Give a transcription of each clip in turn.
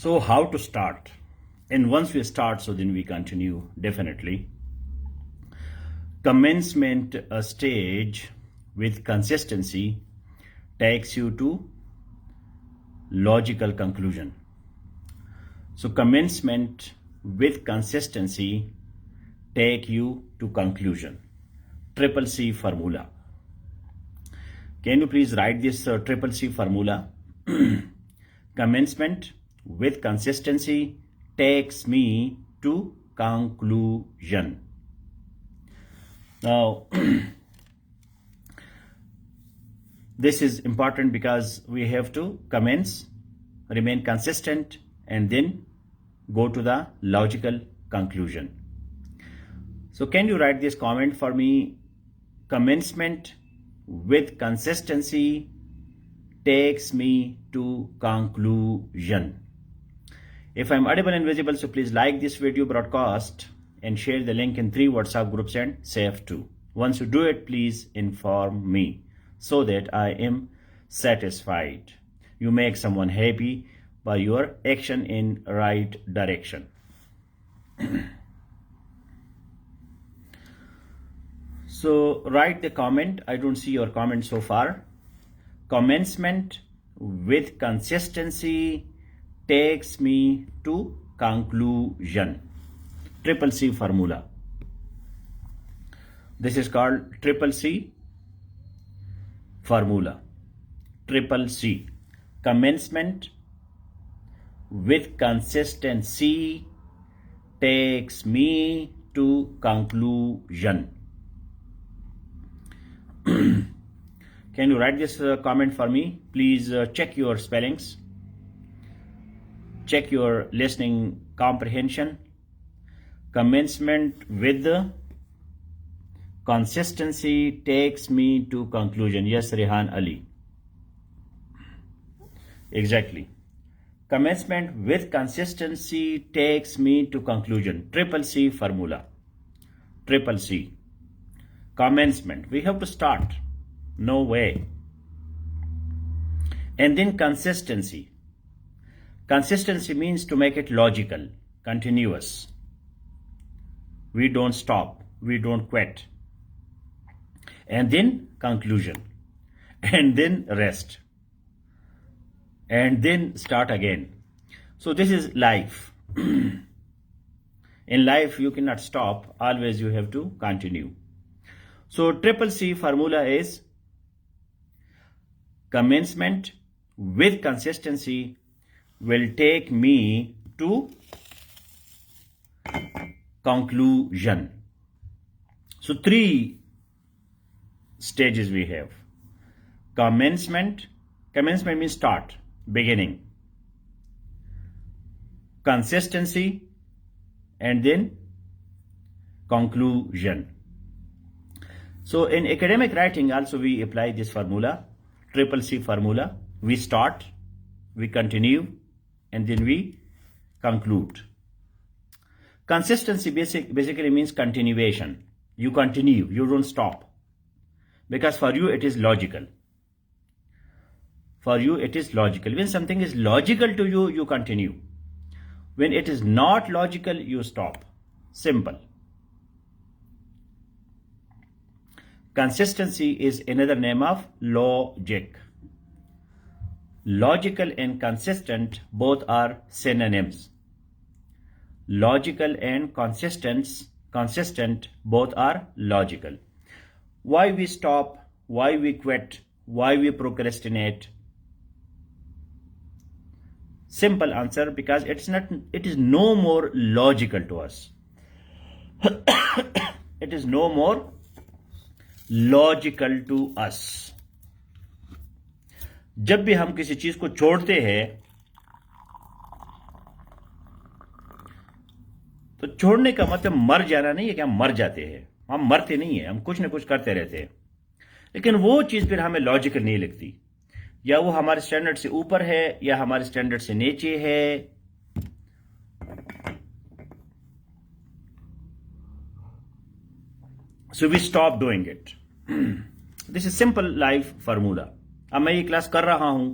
So, how to start? And once we start, so then we continue definitely. Commencement stage with consistency takes you to logical conclusion. So, commencement with consistency take you to conclusion. Triple C formula. Can you please write this triple C formula? Commencement with consistency takes me to conclusion. Now, this is important because we have to commence, remain consistent, and then go to the logical conclusion. So, can you write this comment for me? Commencement with consistency takes me to conclusion. If I'm audible and visible, so please like this video broadcast and share the link in 3 WhatsApp groups and save 2. Once you do it, please inform me so that I am satisfied. You make someone happy by your action in right direction. So write the comment. I don't see your comment so far. Commencement with consistency takes me to conclusion. Triple C formula. This is called triple C formula. Triple C. Commencement with consistency takes me to conclusion. Can you write this comment for me? Please check your spellings. Check your listening comprehension. Commencement with consistency takes me to conclusion. Yes, Rehan Ali. Exactly. Commencement with consistency takes me to conclusion. Triple C formula. Triple C. Commencement. We have to start. No way. And then consistency. Consistency means to make it logical, continuous. We don't stop. We don't quit. And then conclusion. And then rest. And then start again. So this is life. In life, you cannot stop. Always you have to continue. So triple C formula is commencement with consistency will take me to conclusion. So 3 stages we have. Commencement means start, beginning. Consistency and then conclusion. So in academic writing also we apply this formula, triple C formula. We start, we continue, and then we conclude. Consistency basically means continuation. You continue, you don't stop. Because for you it is logical. For you it is logical. When something is logical to you, you continue. When it is not logical, you stop. Simple. Consistency is another name of logic. Logical and consistent both are synonyms. Logical and consistent both are logical. Why we stop? Why we quit? Why we procrastinate? Simple answer, because it is no more logical to us. It is no more logical to us. जब भी हम किसी चीज को छोड़ते हैं तो छोड़ने का मतलब मर जाना नहीं है कि हम मर जाते हैं. हम मरते नहीं है, हम कुछ ना कुछ करते रहते हैं. लेकिन वो चीज फिर हमें लॉजिकल नहीं लगती, या वो हमारे स्टैंडर्ड से ऊपर है या हमारे स्टैंडर्ड से नीचे है. So we stop doing it. This is simple life formula. अब मैं ये क्लास कर रहा हूं,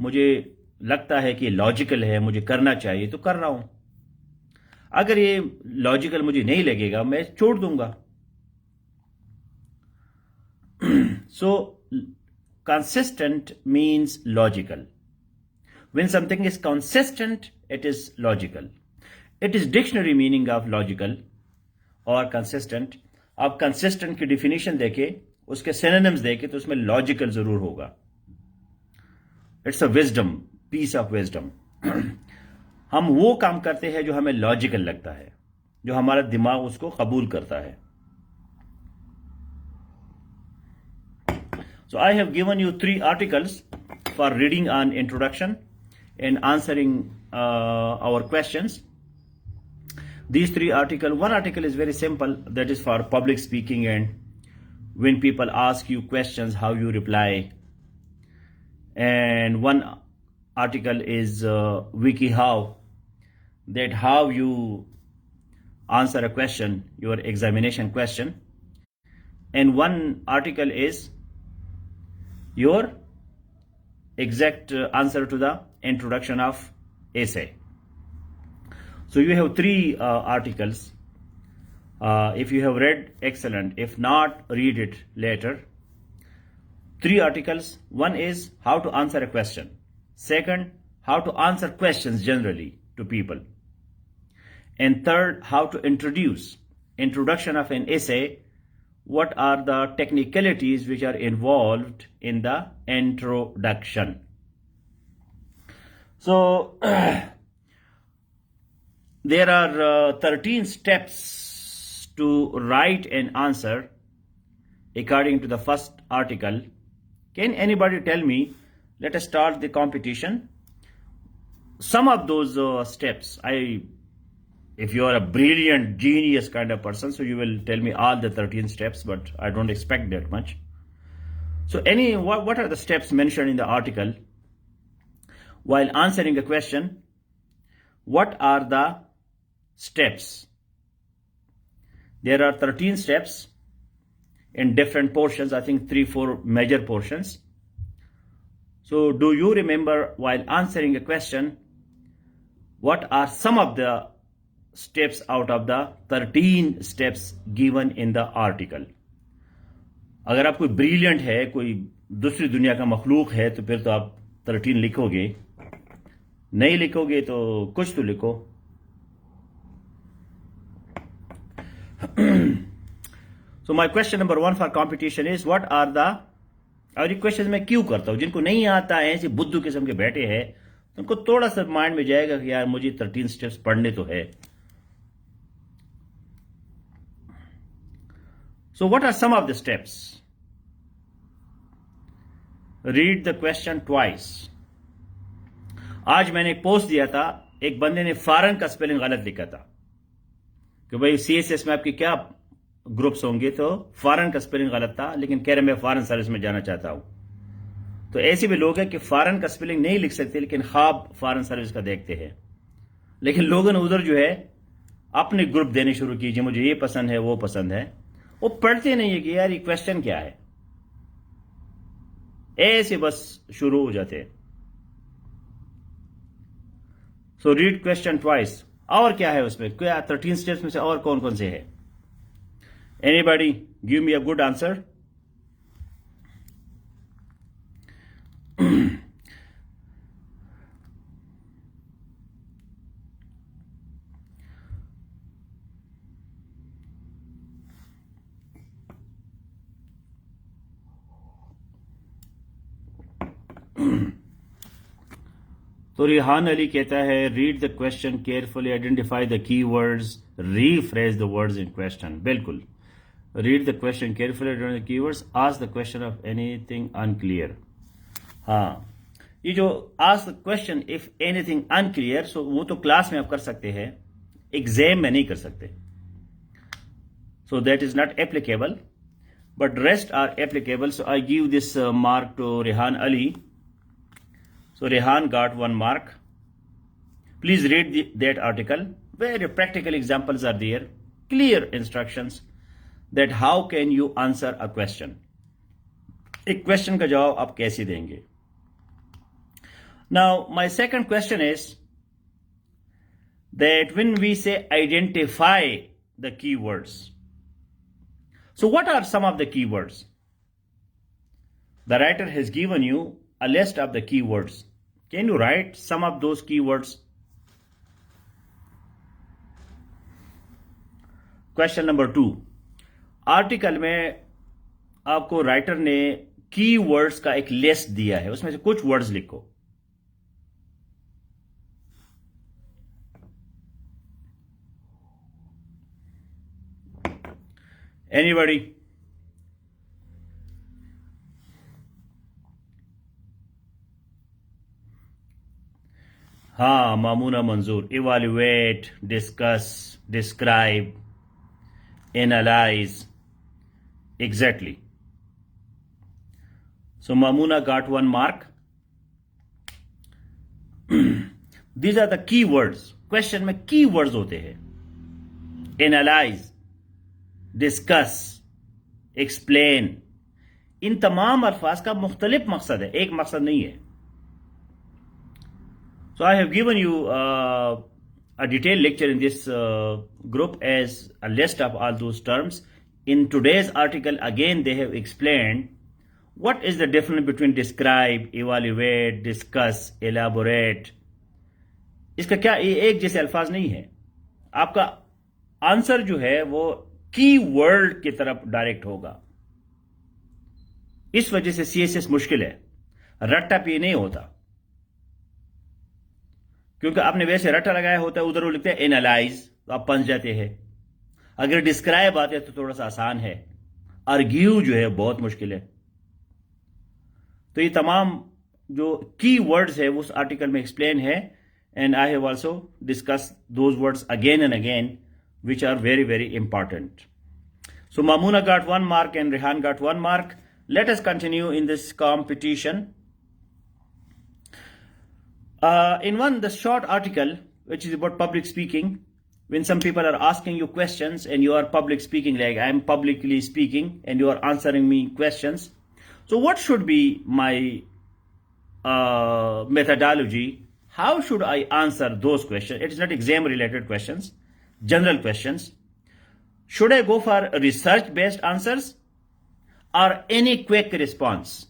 मुझे लगता है कि ये लॉजिकल है, मुझे करना चाहिए तो कर रहा हूं। अगर ये लॉजिकल मुझे नहीं लगेगा मैं छोड़ दूंगा। सो consistent means logical. When something is consistent, it is logical. It is dictionary meaning of logical और consistent. आप consistent की definition देखे, उसके synonyms देखे तो उसमें logical जरूर होगा। It's a wisdom, piece of wisdom. हम वो काम करते हैं जो हमें logical लगता है, जो हमारा दिमाग उसको कबूल करता है। So I have given you 3 articles for reading on introduction and answering our questions. These 3 articles, one article is very simple, that is for public speaking and when people ask you questions, how you reply. And one article is WikiHow, that how you answer a question, your examination question. And one article is your exact answer to the introduction of essay. So you have 3 articles. If you have read, excellent. If not, read it later. 3 articles. One is how to answer a question. Second, how to answer questions generally to people. And third, how to introduction of an essay. What are the technicalities which are involved in the introduction? So there are 13 steps to write an answer according to the first article. Can anybody tell me? Let us start the competition. Some of those steps, if you are a brilliant genius kind of person, so you will tell me all the 13 steps, but I don't expect that much. So what are the steps mentioned in the article? While answering a question, what are the steps? There are 13 steps in different portions, I think 3-4 major portions. So do you remember, while answering a question, what are some of the steps out of the 13 steps given in the article? अगर आप कोई brilliant है, कोई दूसरी दुनिया का मखलूक है, तो फिर तो आप 13 लिखोगे। नहीं लिखोगे तो कुछ तो लिखो। So my question number 1 for competition is what are the, और ये क्वेश्चन मैं क्यों करता हूं, जिनको नहीं आता है, ऐसे बुद्धू किस्म के बैठे हैं, तो उनको थोड़ा सा माइंड में जाएगा कि यार मुझे 13 स्टेप्स पढ़ने तो है। So what are some of the steps? Read the question twice. आज मैंने एक पोस्ट दिया था, एक बंदे ने फॉरेन का स्पेलिंग गलत लिखा था कि भाई CSS में आपके क्या ग्रुप्स होंगे, तो फॉरेन का स्पेलिंग गलत था, लेकिन कह रहे मैं फॉरेन सर्विस में जाना चाहता हूं। तो ऐसे भी लोग हैं कि फॉरेन का स्पेलिंग नहीं लिख सकते, लेकिन ख्वाब फॉरेन सर्विस का देखते हैं। लेकिन लोगों ने उधर जो है अपने ग्रुप देने शुरू कीजिए, मुझे ये पसंद है वो पसंद है। वो पढ़ते नहीं है कि यार ये क्वेश्चन क्या है, ऐसे बस शुरू हो जाते हैं। So read question twice. और क्या है उसमें, क्या 13 स्टेप्स में से और कौन कौन से है? Anybody give me a good answer. तो रिहान अली कहता है read the question carefully, identify the keywords, rephrase the words in question. बिल्कुल, read the question carefully, identify the keywords, ask the question of anything unclear. हाँ, ये जो ask the question if anything unclear, so वो तो class में आप कर सकते हैं, एग्जाम में नहीं कर सकते। So that is not applicable, but rest are applicable. So I give this mark to Rehan Ali. So Rehan got 1 mark. Please read that article where practical examples are there, clear instructions that how can you answer a question. एक question का जवाब आप कैसे देंगे? Now, my second question is that when we say identify the keywords, so what are some of the keywords? The writer has given you a list of the keywords. Can you write some of those keywords? Question number 2, article में आपको writer ने keywords का एक list दिया है, उसमें से कुछ वर्ड्स लिखो. एनीबॉडी? हाँ, मामूना मंजूर. Evaluate, discuss, describe, analyze. Exactly. So Mamuna got 1 mark. These are the keywords. Question में keywords होते हैं. Analyze, discuss, explain. इन तमाम अल्फाज का मुख्तलिफ मकसद है, एक मकसद नहीं है. So I have given you a detailed lecture in this group as a list of all those terms. In today's article, again, they have explained what is the difference between describe, evaluate, discuss, elaborate. इसका क्या एक जैसे अल्फाज नहीं है. आपका answer जो है वो की वर्ड की तरफ डायरेक्ट होगा. इस वजह से CSS मुश्किल है, रट्टा पी नहीं होता, क्योंकि आपने वैसे रट्टा लगाया होता है, उधर वो लिखते हैं एनालाइज, तो आप पंच जाते हैं. अगर डिस्क्राइब आते हैं तो थोड़ा सा आसान है. आर्ग्यू जो है बहुत मुश्किल है. तो ये तमाम जो की वर्ड्स है वो उस आर्टिकल में एक्सप्लेन है, and I have also discuss those words again and again which are very very important. So Mamoona got 1 mark and Rehan got 1 mark. Let us continue in this competition. In the short article, which is about public speaking, when some people are asking you questions and you are public speaking, like I am publicly speaking and you are answering me questions. So what should be my methodology? How should I answer those questions? It is not exam related questions, general questions. Should I go for research based answers or any quick response?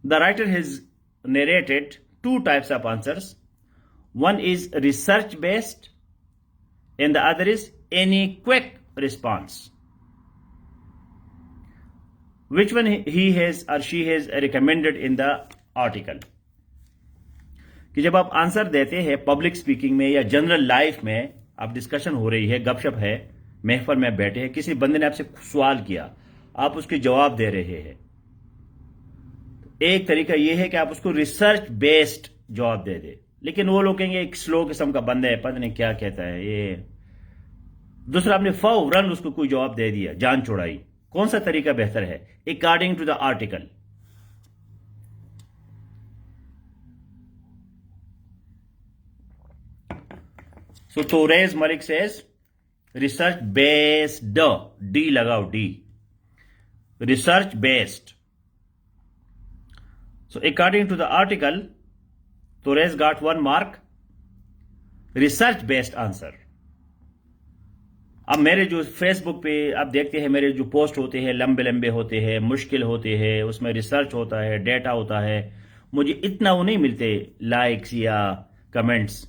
The writer has narrated 2 types of answers. One is research based and the other is any quick response. Which one he has or she has recommended in the article? कि जब आप answer देते हैं public speaking में या general life में, आप discussion हो रही है, गपशप है, महफिल में बैठे हैं, किसी बंदे ने आपसे सवाल किया, आप उसके जवाब दे रहे हैं. एक तरीका यह है कि आप उसको रिसर्च बेस्ड जवाब दे दे. लेकिन वो लोग कहेंगे एक स्लो किस्म का बंदा है, पता नहीं क्या कहता है ये. दूसरा, आपने फौरन उसको कोई जवाब दे दिया, जान छोड़ाई. कौन सा तरीका बेहतर है according to the article? So Toraj Malik says research based, D लगाओ, D, research based. So according to the article, Torres got 1 mark. Research based answer. अब मेरे जो फेसबुक पे आप देखते हैं, मेरे जो पोस्ट होते हैं लंबे लंबे होते हैं, मुश्किल होते हैं, उसमें रिसर्च होता है, डेटा होता है. मुझे इतना वो नहीं मिलते लाइक्स या कमेंट्स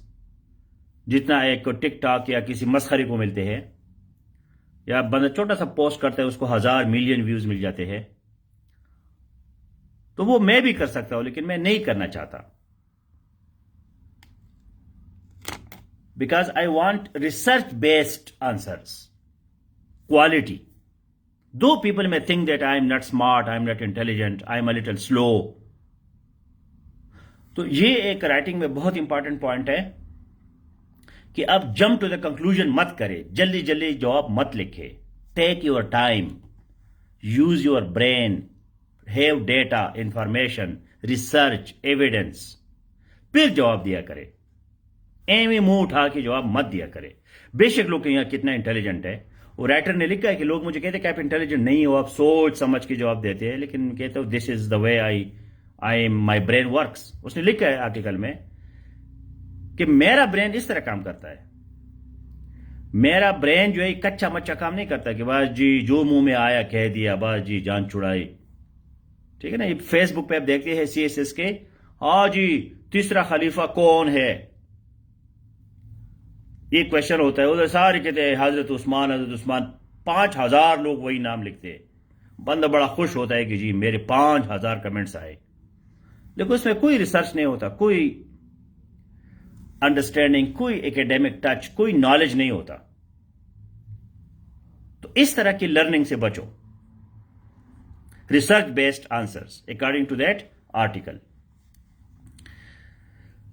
जितना एक टिकटॉक या किसी मसखरे को मिलते हैं. या बंदा छोटा सा पोस्ट करता है, उसको 1000 मिलियन व्यूज मिल जाते हैं. तो वो मैं भी कर सकता हूं, लेकिन मैं नहीं करना चाहता, because I want research based answers, quality. दो पीपल में think that I am not smart, I am not intelligent, I am a little slow. तो ये एक राइटिंग में बहुत इंपॉर्टेंट पॉइंट है कि आप जंप टू द कंक्लूजन मत करें, जल्दी जल्दी जवाब मत लिखे. Take your time, use your brain, have data, information, research, evidence, फिर जवाब दिया करे. एवं मुंह उठा के जवाब मत दिया करे. बेशक लोग यहाँ कितना इंटेलिजेंट है, वो राइटर ने लिखा है कि लोग मुझे कहते हैं कि आप इंटेलिजेंट नहीं हो, आप सोच समझ के जवाब देते हैं, लेकिन कहते हो this is the way I my brain works, उसने लिखा है आर्टिकल में कि मेरा ब्रेन इस तरह काम करता है। मेरा ब्रेन जो है कच्चा मच्चा काम नहीं करता कि बस जी जो मुंह में आया कह दिया, बस जी जान छुड़ाई। ठीक है ना, ये फेसबुक पे आप देखते हैं CSS के, हाँ जी तीसरा खलीफा कौन है, ये क्वेश्चन होता है, उधर सारे कहते हैं हजरत उस्मान हजरत उस्मान, 5,000 लोग वही नाम लिखते हैं। बंदा बड़ा खुश होता है कि जी मेरे 5,000 कमेंट्स आए, लेकिन उसमें कोई रिसर्च नहीं होता, कोई अंडरस्टैंडिंग, कोई एकेडमिक टच, कोई नॉलेज नहीं होता। तो इस तरह की लर्निंग से बचो। Research based answers according to that article.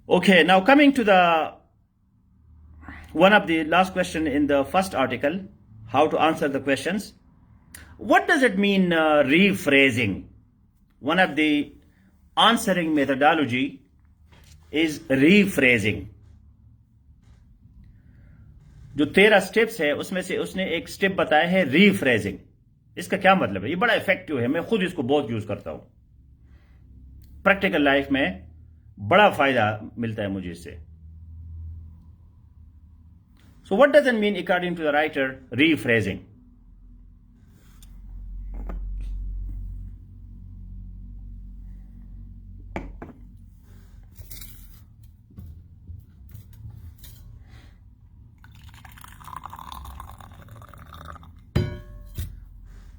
Okay, now coming to one of the last question in the first article, how to answer the questions. What does it mean rephrasing? One of the answering methodology is rephrasing. जो 13 steps है उसमें से उसने एक step बताया है rephrasing. इसका क्या मतलब है? ये बड़ा इफेक्टिव है, मैं खुद इसको बहुत यूज करता हूं। प्रैक्टिकल लाइफ में बड़ा फायदा मिलता है मुझे इससे। So what does it mean according to the writer rephrasing?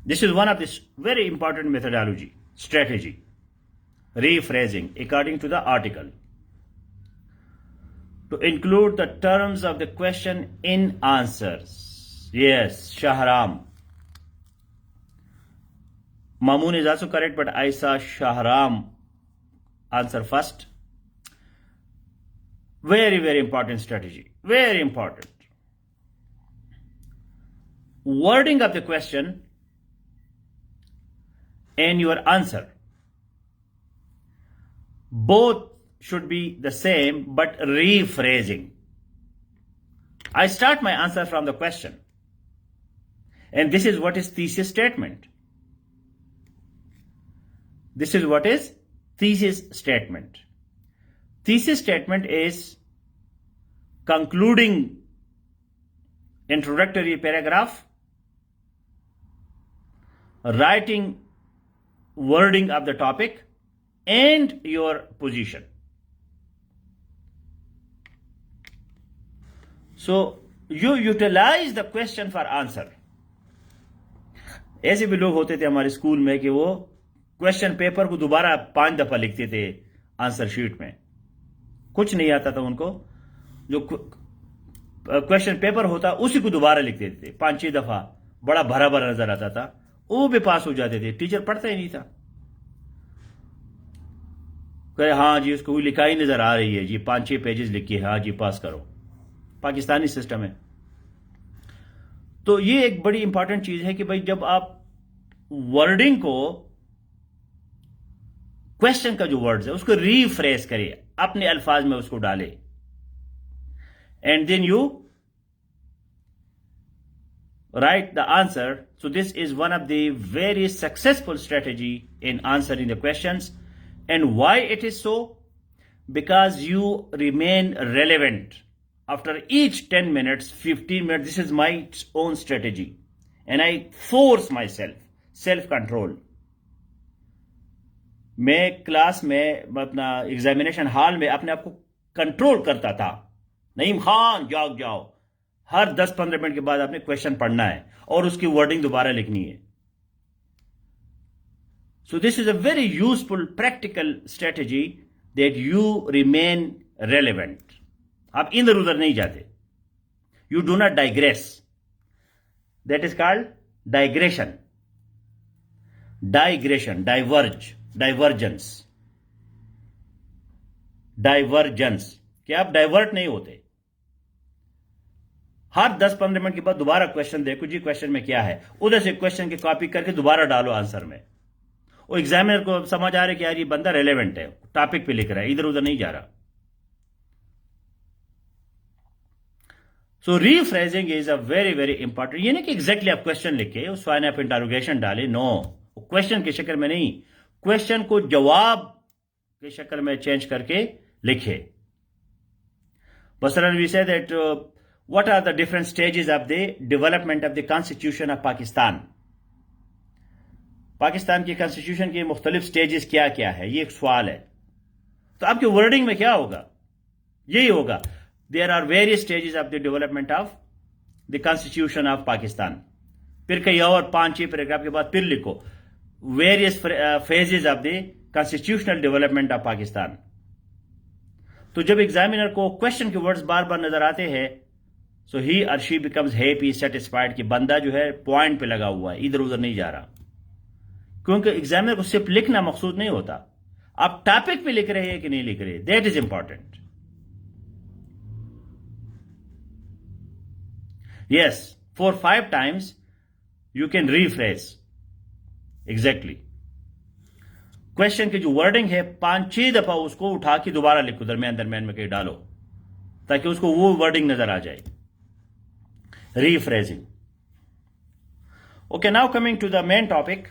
This is one of this very important methodology, strategy, rephrasing according to the article. To include the terms of the question in answers. Yes, Shahram. Mamoon is also correct, but I saw Shahram answer first. Very, very important strategy. Very important. Wording of the question and your answer both should be the same, but rephrasing. I start my answer from the question, and this is what is thesis statement. This is what is thesis statement. Thesis statement is concluding introductory paragraph, writing wording of the topic and your position. So you utilize the question for answer. ऐसे भी लोग होते थे हमारे school में कि वो question paper को दोबारा 5 दफा लिखते थे आंसर शीट में। कुछ नहीं आता था उनको, जो क्वेश्चन पेपर होता उसी को दोबारा लिख देते थे 5-6 दफा, बड़ा भरा भरा नजर आता था, वो भी पास हो जाते थे, टीचर पढ़ता ही नहीं था। कहे हाँ जी उसको लिखा ही नजर आ रही है जी, 5-6 पेजेस लिखी है, हाँ जी पास करो। पाकिस्तानी सिस्टम है। तो ये एक बड़ी इंपॉर्टेंट चीज है कि भाई जब आप वर्डिंग को, क्वेश्चन का जो वर्ड्स है उसको रीफ्रेश करिए, अपने अल्फाज में उसको डाले, and then you write the answer. So this is one of the very successful strategy in answering the questions. And why it is so? Because you remain relevant after each 10 minutes, 15 minutes. This is my own strategy. And I force myself, self-control. मैं class में अपना examination hall में अपने आप को control करता था। नईम खान जाग जाओ, हर 10-15 मिनट के बाद आपने क्वेश्चन पढ़ना है और उसकी वर्डिंग दोबारा लिखनी है। So this is a very useful practical strategy that you remain relevant. आप इधर उधर नहीं जाते, you do not digress, that is called digression, digression, divergence, divergence, कि आप डाइवर्ट नहीं होते। हर 10-15 मिनट के बाद दोबारा क्वेश्चन देखो जी क्वेश्चन में क्या है, उधर से क्वेश्चन की कॉपी करके दोबारा डालो आंसर में। वो एग्जामिनर को समझ आ रहा है कि यार ये बंदा रेलेवेंट है, टॉपिक पे लिख रहा है, इधर उधर नहीं जा रहा। So rephrasing is a very very important. ये नहीं कि एग्जैक्टली आप क्वेश्चन लिखे उस साइन ऑफ इंटरोगेशन डाले, नो, क्वेश्चन की शक्ल में नहीं, क्वेश्चन को जवाब की शक्ल में चेंज करके लिखे. Basran, we say that what are the different stages of the development of the Constitution of Pakistan? Pakistan की कॉन्स्टिट्यूशन के मुख्तलिफ स्टेजेस क्या क्या है, ये एक सवाल है. तो आपके वर्डिंग में क्या होगा, यही होगा, there are various stages of the development of the constitution of Pakistan. फिर कहीं और 5-6 पैराग्राफ के बाद फिर लिखो various phases of the constitutional development of Pakistan. तो जब एग्जामिनर को क्वेश्चन के वर्ड्स बार बार नजर आते हैं, सो ही और शी बिकम्स हैप्पी, सेटिस्फाइड कि बंदा जो है पॉइंट पे लगा हुआ है, इधर उधर नहीं जा रहा. क्योंकि एग्जामिनर को सिर्फ लिखना मकसूद नहीं होता, आप टॉपिक पे लिख रहे हैं कि नहीं लिख रहे, that is important. Yes, 4-5 times you can rephrase exactly. Question की जो वर्डिंग है 5-6 दफा उसको उठा के दोबारा लिखो, दरमियान में कहीं डालो, ताकि उसको वो वर्डिंग नजर आ जाए. Rephrasing. Okay, now coming to the main topic,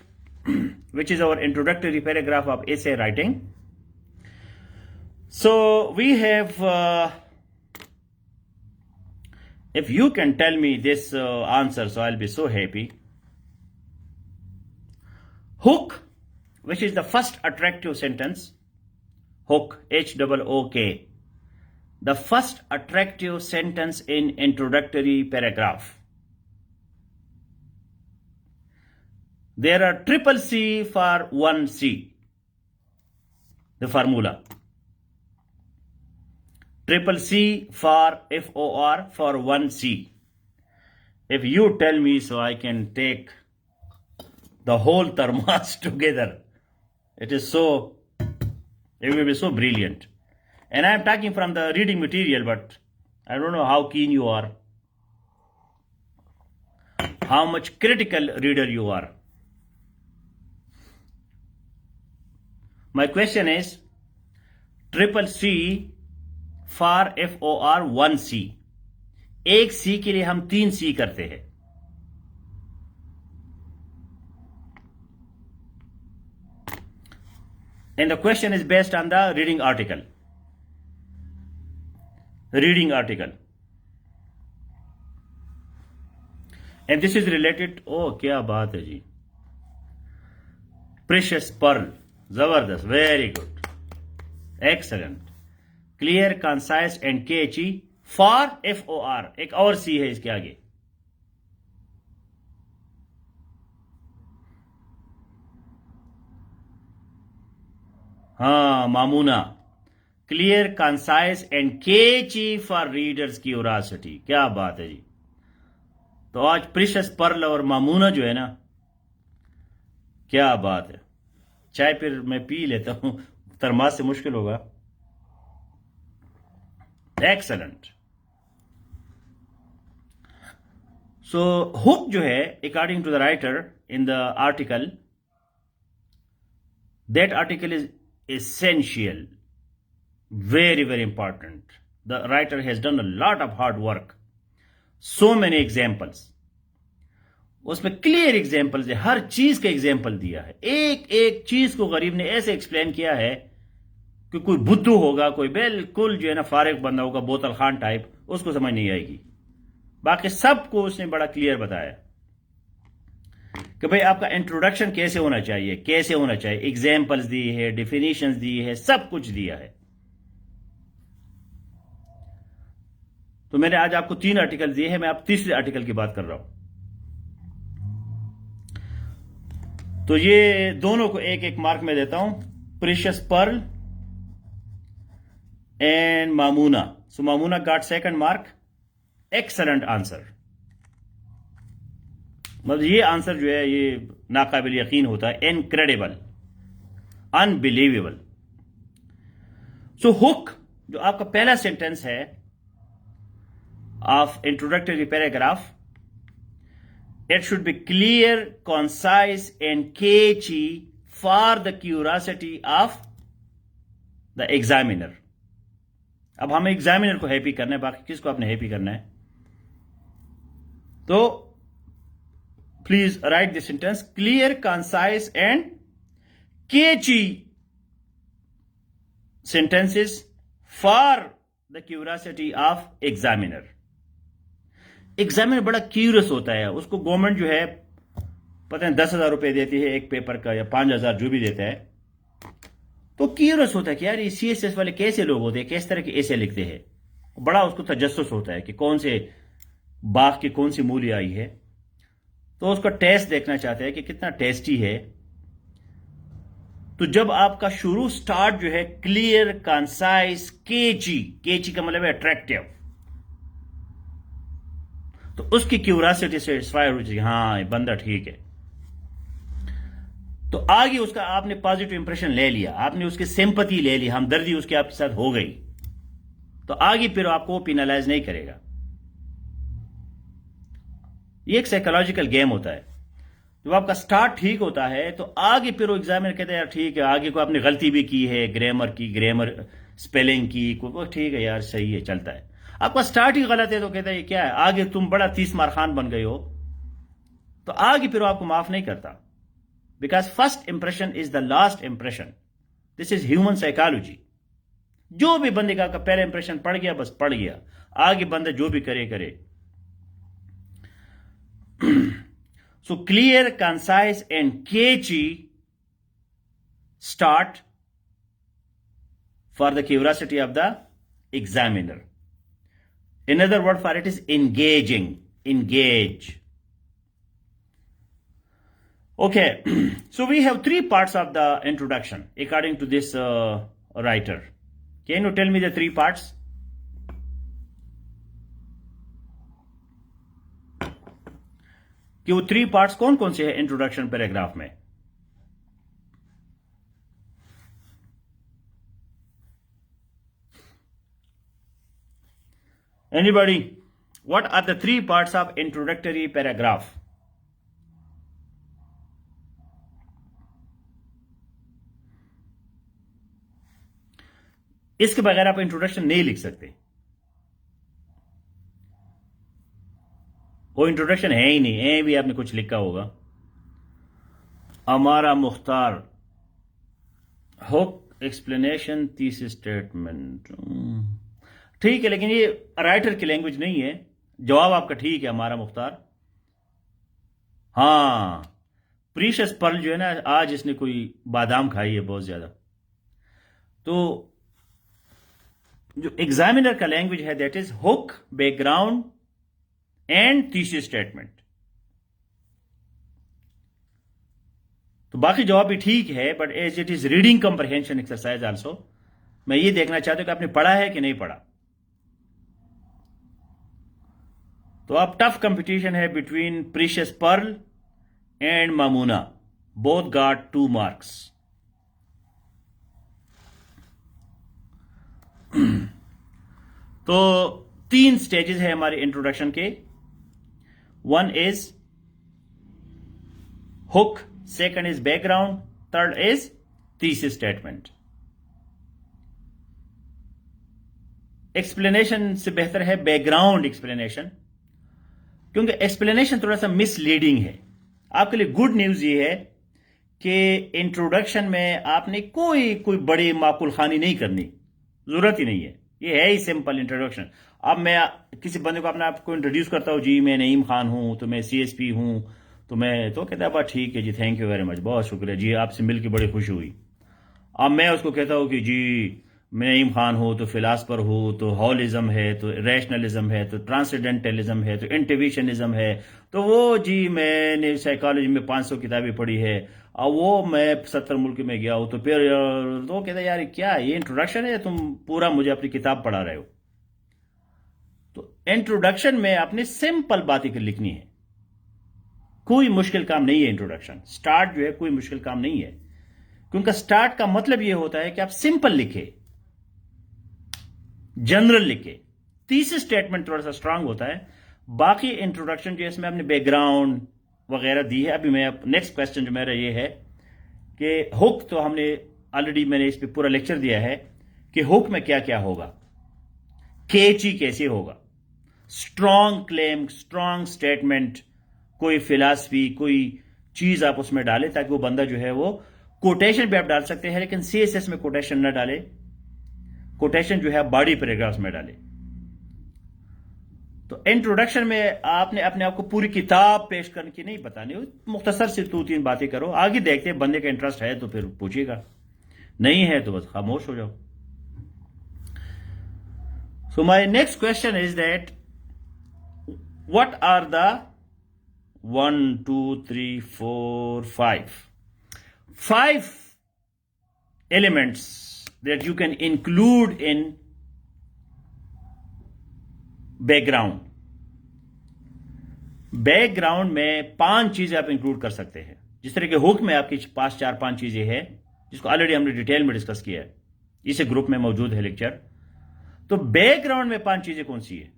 which is our introductory paragraph of essay writing. So we have if you can tell me this answer, so I'll be so happy. Hook, which is the first attractive sentence. Hook, H-O-O-K, the first attractive sentence in introductory paragraph. There are triple C for 1C. The formula. Triple C for FOR for 1C. If you tell me, so I can take the whole thermos together. It will be so brilliant. And I am talking from the reading material, but I don't know how keen you are, how much critical reader you are. My question is, triple C for FOR 1C. एक C के लिए हम 3 C करते हैं. And the question is based on the reading article. Reading article. And this is related, oh क्या बात है जी, precious pearl. जबरदस्त, very good, excellent. Clear, concise and catchy for FOR. एक और C है इसके आगे. हाँ, Mamoona. Clear, concise and catchy for readers curiosity. क्या बात है जी. तो आज प्रीशियस पर्ल और मामूना जो है ना, क्या बात है. चाय फिर मैं पी लेता हूं, थर्मास से मुश्किल होगा. एक्सलेंट. सो हुक जो है, according to the writer in the article, that article is essential, very very important. The writer has done a lot of hard work, so many examples. उसमें क्लियर एग्जाम्पल्स है, हर चीज का एग्जाम्पल दिया है. एक एक चीज को गरीब ने ऐसे एक्सप्लेन किया है कि कोई बुद्धू होगा, कोई बिल्कुल जो है ना फारिग बंदा होगा, बोतल खान टाइप, उसको समझ नहीं आएगी. बाकी सबको उसने बड़ा क्लियर बताया कि भाई आपका इंट्रोडक्शन कैसे होना चाहिए, कैसे होना चाहिए. एग्जाम्पल्स दी है, डिफिनेशंस दी है, सब कुछ दिया है. तो मैंने आज आपको 3 आर्टिकल दिए हैं, मैं आप तीसरे आर्टिकल की बात कर रहा हूं. तो ये दोनों को एक एक मार्क में देता हूं, precious pearl and Mamoona. So Mamoona got 2nd mark. Excellent answer. मतलब ये आंसर जो है ये नाकाबिल यकीन होता है, इनक्रेडिबल, अनबिलीवेबल. सो हुक जो आपका पहला सेंटेंस है of introductory paragraph, it should be clear, concise and catchy for the curiosity of the examiner. अब हमें एग्जामिनर को हैप्पी करना है, बाकी किसको आपने हैप्पी करना है. तो please write this sentence, clear, concise and catchy sentences for the curiosity of examiner. Examiner बड़ा क्यूरियस होता है, उसको गवर्नमेंट जो है पता नहीं 10,000 रुपए देती है एक पेपर का या 5,000 जो भी देता है, तो क्यूरियस होता है कि यार ये CSS वाले कैसे लोग होते हैं, किस तरह के ऐसे लिखते हैं। बड़ा उसको तजस्सुस होता है कि कौन से बाग की कौन सी मूली आई है, तो उसका टेस्ट देखना चाहते हैं कि कितना टेस्टी है। तो जब आपका शुरू स्टार्ट जो है क्लियर, कंसाइज, केची का मतलब है अट्रैक्टिव, तो उसकी क्यूरियोसिटी सेटिस्फाई हो जाएगी, हाँ ये बंदा ठीक है। तो आगे उसका आपने पॉजिटिव इंप्रेशन ले लिया, आपने उसकी सिंपैथी ले ली, हमदर्दी उसके आपके साथ हो गई, तो आगे फिर आपको पेनलाइज नहीं करेगा। ये एक साइकोलॉजिकल गेम होता है। जब आपका स्टार्ट ठीक होता है तो आगे फिर वो एग्जामिनर कहते हैं यार ठीक है, आगे को आपने गलती भी की है, ग्रामर स्पेलिंग की, वो ठीक है यार सही है, चलता है। आपका स्टार्ट ही गलत है तो कहता है क्या है, आगे तुम बड़ा 30 मार खान बन गए हो, तो आगे फिर आपको माफ नहीं करता। Because first impression is the last impression, this is human psychology. जो भी बंदे का पहला इंप्रेशन पड़ गया बस पड़ गया, आगे बंदा जो भी करे करे। So clear, concise and catchy start for the curiosity of the examiner. Another word for it is engaging. Engage. Okay, so we have 3 parts of the introduction according to this writer. Can you tell me the 3 parts? कि वो 3 parts कौन कौन से हैं introduction paragraph में? Anybody? What are the 3 parts of introductory paragraph? इसके बगैर आप इंट्रोडक्शन नहीं लिख सकते। वो इंट्रोडक्शन है ही नहीं, है भी आपने कुछ लिखा होगा। हमारा Mukhtar, hook, explanation, thesis statement, ठीक है, लेकिन ये राइटर की लैंग्वेज नहीं है। जवाब आपका ठीक है, हमारा मुख्तार। हाँ, प्रीशियस पर्ल जो है ना, आज इसने कोई बादाम खाई है बहुत ज्यादा। तो जो एग्जामिनर का लैंग्वेज है that is hook, background and thesis statement. तो बाकी जवाब भी ठीक है, but as it is reading comprehension exercise also, मैं ये देखना चाहता हूं कि आपने पढ़ा है कि नहीं पढ़ा। तो अब टफ कंपटीशन है between precious pearl and Mamoona, both got 2 marks. तो 3 स्टेजेस है हमारे इंट्रोडक्शन के। 1 is hook, 2nd is background, 3rd is thesis statement. Explanation से बेहतर है बैकग्राउंड एक्सप्लेनेशन, क्योंकि एक्सप्लेनेशन थोड़ा सा मिसलीडिंग है। आपके लिए गुड न्यूज ये है कि इंट्रोडक्शन में आपने कोई बड़ी माकुल खानी नहीं करनी, जरूरत ही नहीं है। ये है ही सिंपल इंट्रोडक्शन। अब मैं किसी बंदे को अपने आप को इंट्रोड्यूस करता हूँ, जी मैं नईम खान हूँ, तो मैं CSP हूँ, तो मैं तो कहता है बस ठीक है जी, थैंक यू वेरी मच, बहुत शुक्रिया जी, आपसे मिलकर बड़ी खुशी हुई। अब मैं उसको कहता हूँ कि जी मैं नईम खान हूँ, तो फिलासफर हूँ, तो हॉलिज्म है, तो रैशनलिज्म है, तो ट्रांसडेंटलिज्म है, तो इंटिविशनिज्म है, तो वो जी मैंने साइकोलॉजी में 500 किताबें पढ़ी है, और वो मैं 70 मुल्क में गया हूँ, तो फिर तो कहता है यार क्या ये इंट्रोडक्शन है, तुम पूरा मुझे अपनी किताब पढ़ा रहे हो। तो इंट्रोडक्शन में आपने सिंपल बातें लिखनी है, कोई मुश्किल काम नहीं है। इंट्रोडक्शन स्टार्ट जो है कोई मुश्किल काम नहीं है, क्योंकि स्टार्ट का मतलब यह होता है कि आप सिंपल लिखे, जनरल लिखे। थीसिस स्टेटमेंट थोड़ा सा स्ट्रांग होता है। बाकी इंट्रोडक्शन जो इसमें आपने बैकग्राउंड वगैरह दी है। अभी मैं नेक्स्ट क्वेश्चन जो मेरा ये है कि हुक, तो हमने ऑलरेडी मैंने इस पर पूरा लेक्चर दिया है कि हुक में क्या क्या होगा, केची कैसे होगा, स्ट्रांग क्लेम, स्ट्रांग स्टेटमेंट, कोई फिलॉसफी, कोई चीज आप उसमें डालें ताकि वो बंदा जो है वो कोटेशन भी आप डाल सकते हैं, लेकिन CSS में कोटेशन ना डाले, कोटेशन जो है बॉडी पैराग्राफ्स में डालें। तो इंट्रोडक्शन में आपने अपने आप को पूरी किताब पेश करने की नहीं बतानी, मुख्तसर से 2-3 बातें करो। आगे देखते हैं, बंदे का इंटरेस्ट है तो फिर पूछिएगा, नहीं है तो बस खामोश हो जाओ। So my next question is that what are the 1 2 3 4 5 elements that you can include in background. Background में 5 चीजें आप इंक्लूड कर सकते हैं। जिस तरह के हुक में आपके पास 4-5 चीजें हैं, जिसको ऑलरेडी हमने डिटेल में डिस्कस किया है, इसे ग्रुप में मौजूद है लेक्चर। तो बैकग्राउंड में 5 चीजें कौन सी है?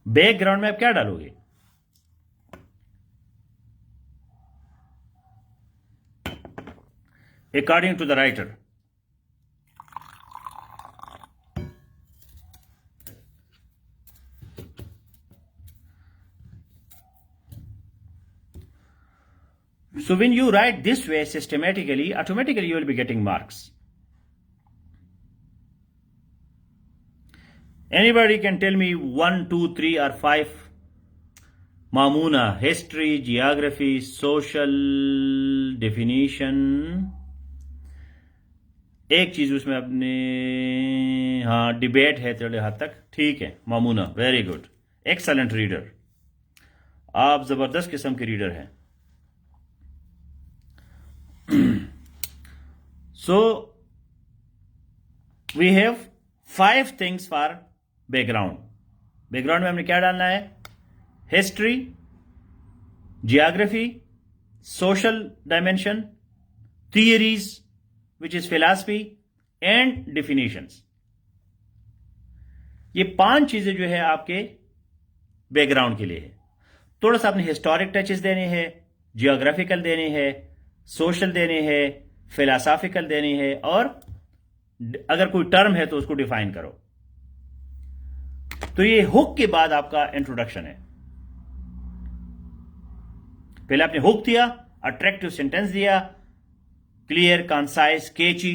बैकग्राउंड में आप क्या डालोगे? According to the writer, so when you write this way systematically, automatically you will be getting marks. Anybody can tell me 1 2 3 or 5 Mamuna: history, geography, social, definition। एक चीज उसमें अपने, हाँ, डिबेट है थोड़े हद तक, ठीक है। Mamoona, very good, excellent reader, आप जबरदस्त किस्म के रीडर हैं। So we have 5 things for background. Background में हमने क्या डालना है? History, geography, social dimension, theories which is philosophy and definitions। ये 5 चीजें जो है आपके बैकग्राउंड के लिए है। थोड़ा सा अपने हिस्टोरिक टचेस देने हैं, जियोग्राफिकल देने हैं, सोशल देने हैं, फिलोसॉफिकल देने हैं, और अगर कोई टर्म है तो उसको डिफाइन करो। तो ये हुक के बाद आपका इंट्रोडक्शन है। पहले आपने हुक दिया, अट्रैक्टिव सेंटेंस दिया, क्लियर, कंसाइज, कैची।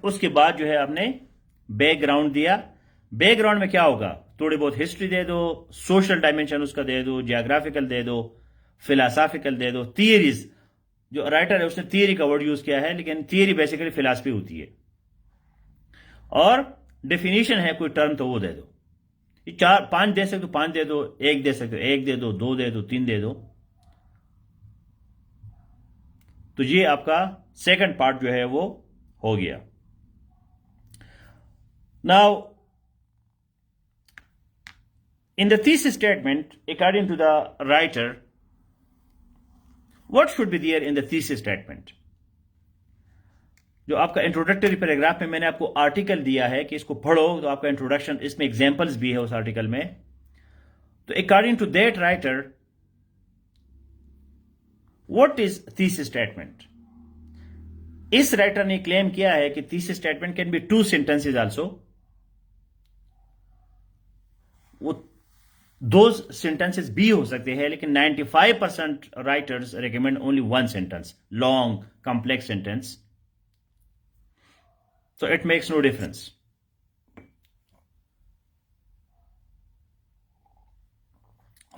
उसके बाद जो है आपने बैकग्राउंड दिया। बैकग्राउंड में क्या होगा? थोड़ी बहुत हिस्ट्री दे दो, सोशल डायमेंशन उसका दे दो, जियोग्राफिकल दे दो, फिलोसॉफिकल दे दो, थियरीज। जो राइटर है उसने थियरी का वर्ड यूज किया है, लेकिन थियरी बेसिकली फिलॉसफी होती है। और डेफिनेशन है कोई टर्म तो वो दे दो। 4-5 दे सकते हो, 5 दे दो, 1 दे सकते हो, 1 दे दो, 2 दे दो, 3 दे दो। तो ये आपका सेकंड पार्ट जो है वो हो गया। Now in the thesis statement, according to the writer, what should be there in the thesis statement? जो आपका इंट्रोडक्टरी पैराग्राफ में मैंने आपको आर्टिकल दिया है कि इसको पढ़ो, तो आपका इंट्रोडक्शन, इसमें एग्जांपल्स भी है उस आर्टिकल में। तो according to that writer, what is thesis statement? इस राइटर ने क्लेम किया है कि thesis statement can be 2 sentences also. वो 2 सेंटेंसेस भी हो सकते हैं, लेकिन 95% writers recommend only 1 sentence, long complex sentence. So it makes no difference.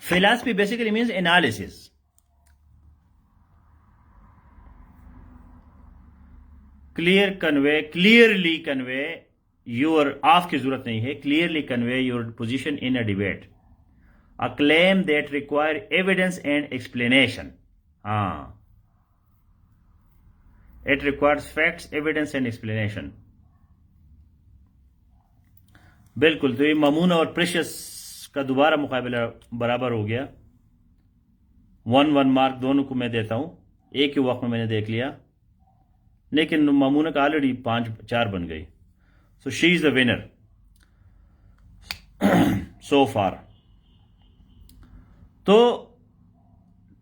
Philosophy basically means analysis. Clearly convey your, आपकी जरूरत नहीं है, clearly convey your position in a debate. A claim that require evidence and explanation. It requires facts, evidence and explanation. बिल्कुल। तो ये मामूना और precious का दोबारा मुकाबला बराबर हो गया। 1-1 मार्क दोनों को मैं देता हूं, एक ही वक्त में मैंने देख लिया, लेकिन मामूना का ऑलरेडी 5-4 बन गई। So she is the winner so far. तो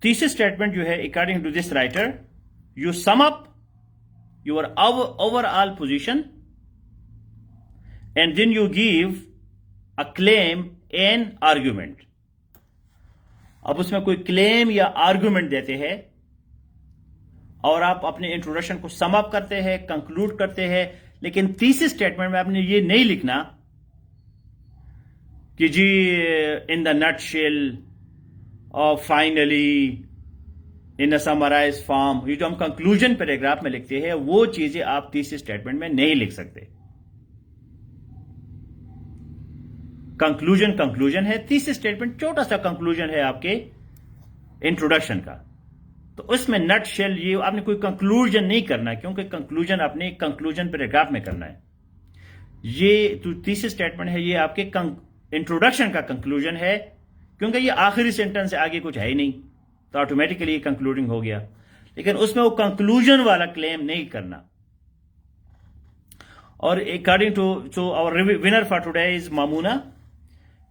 थीसिस स्टेटमेंट जो है, according to this writer, you sum up your overall position and then you give a claim and argument. अब उसमें कोई क्लेम या आर्गुमेंट देते हैं और आप अपने इंट्रोडक्शन को सम अप करते हैं, कंक्लूड करते हैं, लेकिन थीसिस स्टेटमेंट में आपने ये नहीं लिखना कि जी इन द नटशेल और finally in a summarise form. ये जो हम कंक्लूजन पैराग्राफ में लिखते हैं वो चीजें आप थीसिस स्टेटमेंट में नहीं लिख सकते। कंक्लूजन है, थीसिस स्टेटमेंट छोटा सा कंक्लूजन है आपके इंट्रोडक्शन का। तो उसमें नट शेल ये आपने कोई कंक्लूजन नहीं करना है, क्योंकि कंक्लूजन आपने कंक्लूजन पैराग्राफ में करना है। ये जो थीसिस स्टेटमेंट है ये आपके इंट्रोडक्शन का कंक्लूजन है, क्योंकि ये आखिरी सेंटेंस से आगे कुछ है ही नहीं, तो ऑटोमेटिकली ये कंक्लूडिंग हो गया। लेकिन उसमें वो कंक्लूजन वाला क्लेम नहीं करना। और according to our winner for today is Mamoona,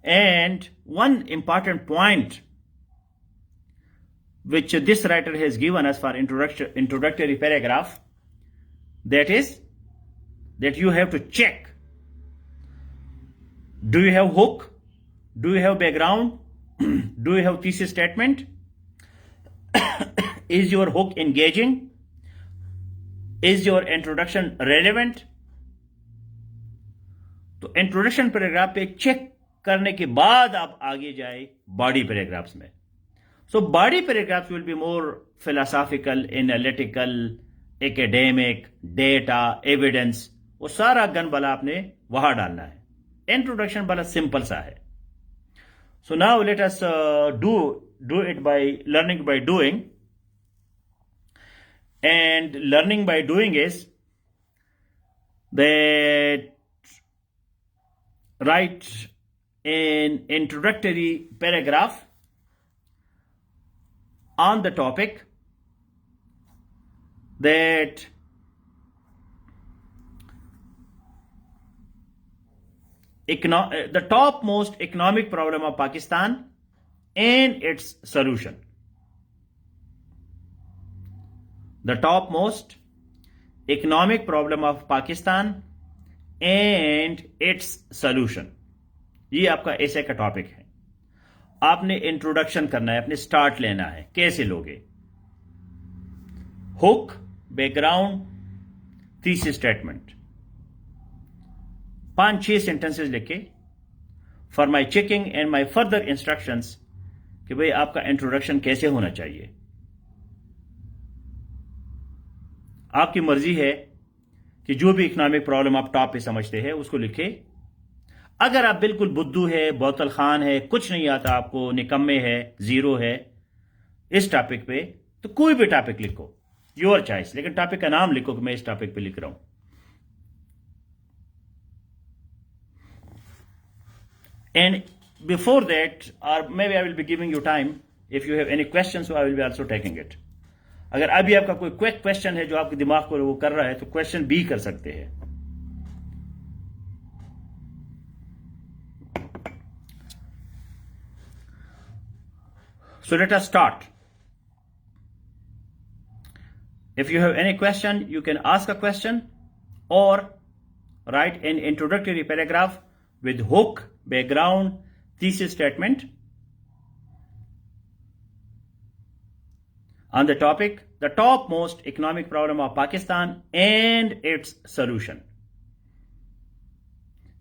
and one important point which this writer has given us for introductory paragraph, that is that you have to check, do you have hook, do you have background, do you have thesis statement, is your hook engaging, is your introduction relevant। तो introduction paragraph पे check करने के बाद आप आगे जाए body paragraphs में। So body paragraphs will be more philosophical, analytical, academic, data, evidence। वो सारा गन वाला आपने वहां डालना है। इंट्रोडक्शन वाला सिंपल सा है। So now let us do it by learning by doing। And learning by doing is that write an introductory paragraph on the topic that the topmost economic problem of Pakistan and its solution। The topmost economic problem of Pakistan and its solution। ये आपका ऐसे का topic है। आपने introduction करना है, अपने start लेना है। कैसे लोगे? Hook, background, thesis statement, 5-6 sentences लिखे for my checking and my further instructions कि भाई आपका इंट्रोडक्शन कैसे होना चाहिए। आपकी मर्जी है कि जो भी इकोनॉमिक प्रॉब्लम आप टॉप पे समझते हैं उसको लिखे। अगर आप बिल्कुल बुद्धू है, बोतल खान है, कुछ नहीं आता आपको, निकम्मे है, जीरो है इस टॉपिक पे, तो कोई भी टॉपिक लिखो, योर चॉइस, लेकिन टॉपिक का नाम लिखो कि मैं इस टॉपिक पे लिख रहा हूं। And before that, or may be I will be giving you time, if you have any question so I will be also taking it. अगर अभी आपका कोई क्विक क्वेश्चन है जो आपके दिमाग को वो कर रहा है तो क्वेश्चन भी कर सकते हैं। So let us start. If you have any question, you can ask a question or write an introductory paragraph with hook, background, thesis statement on the topic, the topmost economic problem of Pakistan and its solution.